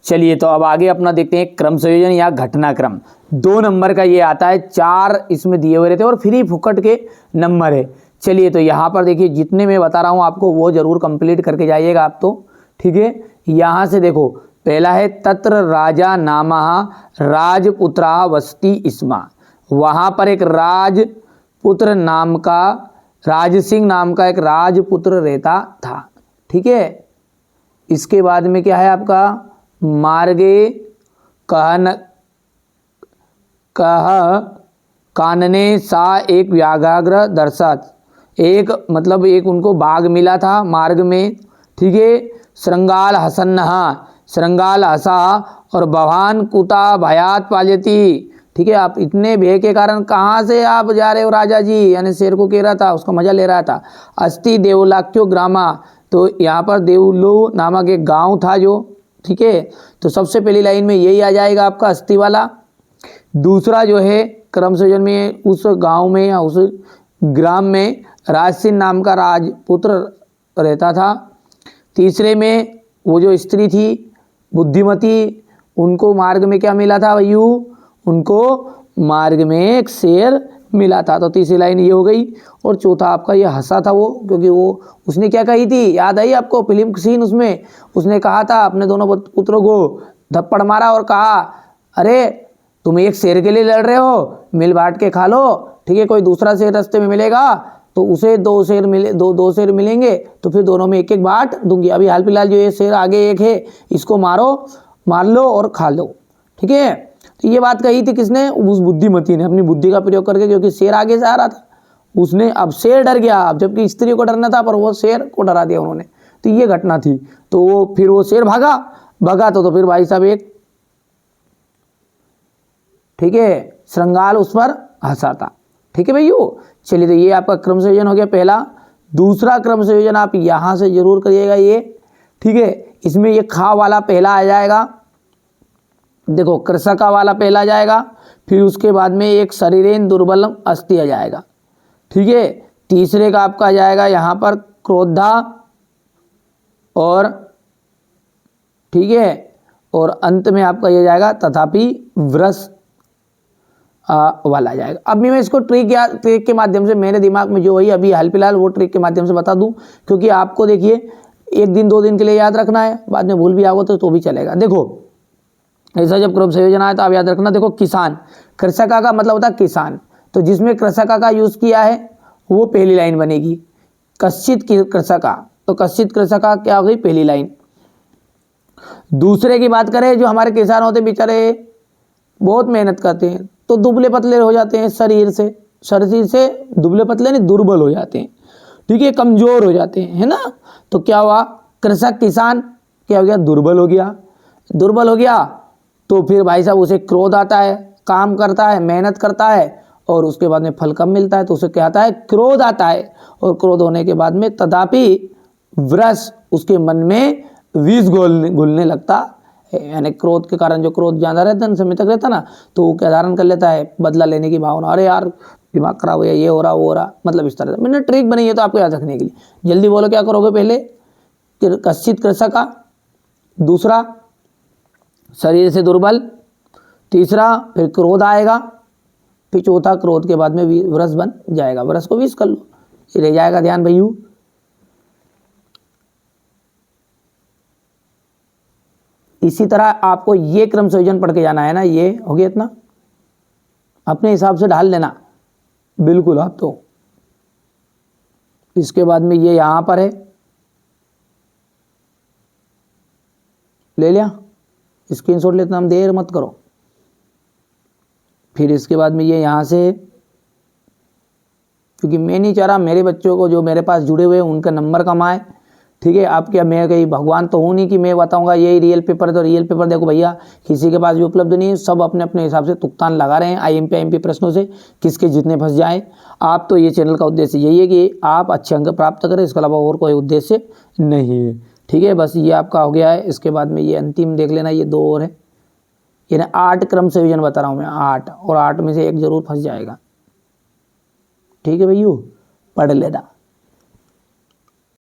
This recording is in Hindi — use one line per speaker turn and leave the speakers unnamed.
चलिए तो अब आगे अपना देखते हैं क्रम संयोजन या घटनाक्रम। 2 नंबर का ये आता है, 4 इसमें दिए हुए रहते हैं और फ्री फुकट के नंबर है। चलिए तो यहाँ पर देखिए जितने मैं बता रहा हूँ आपको वो जरूर कंप्लीट करके जाइएगा आप तो, ठीक है। यहाँ से देखो पहला है तत्र राजा नामः राजपुत्रा वसति स्म। वहाँ पर एक राजपुत्र नाम का, राज सिंह नाम का एक राजपुत्र रहता था, ठीक है। इसके बाद में क्या है आपका, मार्गे कह कानने सा एक व्याघ्र दर्शत। एक मतलब एक उनको बाघ मिला था मार्ग में, ठीक है। श्रृंगाल हसन्नहा, श्रृंगाल हसा और भवान कुता भयात पाल्यति, ठीक है। आप इतने भय के कारण कहाँ से आप जा रहे हो राजा जी, यानी शेर को कह रहा था, उसका मजा ले रहा था। अस्ति देवलाक्यो ग्रामा, तो यहाँ पर देवलो नामक एक गांव था जो, ठीक है। तो सबसे पहली लाइन में यही आ जाएगा आपका अस्ति वाला। दूसरा जो है क्रम संयोजन में, उस गांव में या उस ग्राम में राजसिंह नाम का राजपुत्र रहता था। तीसरे में वो जो स्त्री थी बुद्धिमती, उनको मार्ग में क्या मिला था भैयू, उनको मार्ग में एक शेर मिला था। तो तीसरी लाइन ये हो गई। और चौथा आपका ये हंसा था वो, क्योंकि वो उसने क्या कही थी, याद आई आपको फिल्म सीन, उसमें उसने कहा था अपने दोनों पुत्रों को थप्पड़ मारा और कहा अरे तुम एक शेर के लिए लड़ रहे हो, मिल बांट के खा लो, ठीक है। कोई दूसरा शेर रास्ते में मिलेगा तो उसे 2 शेर मिले, दो शेर मिलेंगे तो फिर दोनों में एक एक बांट दूंगी। अभी हाल फिलहाल जो ये शेर आगे एक है इसको मार लो और खा लो, ठीक है। तो ये बात कही थी किसने, उस बुद्धिमती ने, अपनी बुद्धि का प्रयोग करके, क्योंकि शेर आगे से आ रहा था उसने, अब शेर डर गया, अब जबकि स्त्री को डरना था पर वो शेर को डरा दिया उन्होंने। तो ये घटना थी। तो वो फिर वो शेर भागा तो फिर भाई साहब एक, ठीक है, श्रृंगाल उस पर हंसा था, ठीक है भैया। चलिए तो ये आपका क्रम संयोजन हो गया पहला। दूसरा क्रम संयोजन आप यहाँ से जरूर करिएगा ये, ठीक है। इसमें ये खा वाला पहला आ जाएगा, देखो कृषका वाला पहला आ जाएगा, फिर उसके बाद में एक शरीरेन दुर्बलम अस्ति आ जाएगा, ठीक है। तीसरे का आपका आ जाएगा यहाँ पर क्रोधा और, ठीक है, और अंत में आपका ये जाएगा तथापि व्रस वाला आ जाएगा। अब मैं इसको ट्रिक के माध्यम से, मेरे दिमाग में जो वही अभी हाल फिलहाल वो ट्रिक के माध्यम से बता दूं, क्योंकि आपको देखिए 1 दिन 2 दिन के लिए याद रखना है, बाद में भूल भी आओ तो भी चलेगा। देखो ऐसा जब क्रम संयोजन आया तो आप याद रखना, देखो किसान, कृषका का मतलब होता है किसान, तो जिसमें कृषका का यूज किया है वो पहली लाइन बनेगी। कश्चित कृषका, तो कश्चित कृषका क्या हो गई पहली लाइन। दूसरे की बात करें, जो हमारे किसान होते बेचारे बहुत मेहनत करते हैं तो दुबले पतले हो जाते हैं, शरीर से दुबले पतले नहीं दुर्बल हो जाते हैं, ठीक है, कमजोर हो जाते हैं, है ना। तो क्या हुआ, कृषक किसान क्या हो गया, दुर्बल हो गया तो फिर भाई साहब उसे क्रोध आता है, काम करता है, मेहनत करता है और उसके बाद में फल कम मिलता है तो उसे क्या आता है, क्रोध आता है। और क्रोध होने के बाद में तथापि व्रस, उसके मन में विष घुलने लगता है, यानी क्रोध के कारण जो क्रोध ज़्यादा रहता है समय तक रहता ना, तो वो क्या धारण कर लेता है, बदला लेने की भावना, अरे यार दिमाग खराब हो गया, ये हो रहा वो हो रहा, मतलब इस तरह से मैंने ट्रिक बनाई है तो आपको याद रखने के लिए। जल्दी बोलो क्या करोगे, पहले कश्चित कृषका, दूसरा शरीर से दुर्बल, तीसरा फिर क्रोध आएगा, फिर चौथा क्रोध के बाद में व्रस बन जाएगा, व्रस को विष कर लो, ये रह जाएगा ध्यान भैयू। इसी तरह आपको ये क्रम संयोजन पढ़ के जाना है ना, ये हो गया इतना, अपने हिसाब से ढाल लेना बिल्कुल आप तो। इसके बाद में ये यहां पर है, ले लिया, स्क्रीनशॉट लेते हम, देर मत करो। फिर इसके बाद में ये यहाँ से, क्योंकि मैं नहीं चाह रहा मेरे बच्चों को जो मेरे पास जुड़े हुए हैं उनका नंबर कम आए, ठीक है। आप क्या, मैं कहीं भगवान तो हूँ नहीं कि मैं बताऊंगा यही रियल पेपर है तो रियल पेपर देखो भैया, किसी के पास भी उपलब्ध नहीं है, सब अपने अपने हिसाब से तुक्तान लगा रहे हैं आईएमपी प्रश्नों से, किसके जितने फंस जाए। आप तो ये चैनल का उद्देश्य यही है कि आप अच्छे अंक प्राप्त करें, इसके अलावा और कोई उद्देश्य नहीं है, ठीक है। बस ये आपका हो गया है। इसके बाद में ये अंतिम देख लेना, ये 2 और है, यानी 8 क्रम संयोजन बता रहा हूँ मैं, 8, और 8 में से एक जरूर फंस जाएगा, ठीक है भैया, पढ़ लेना।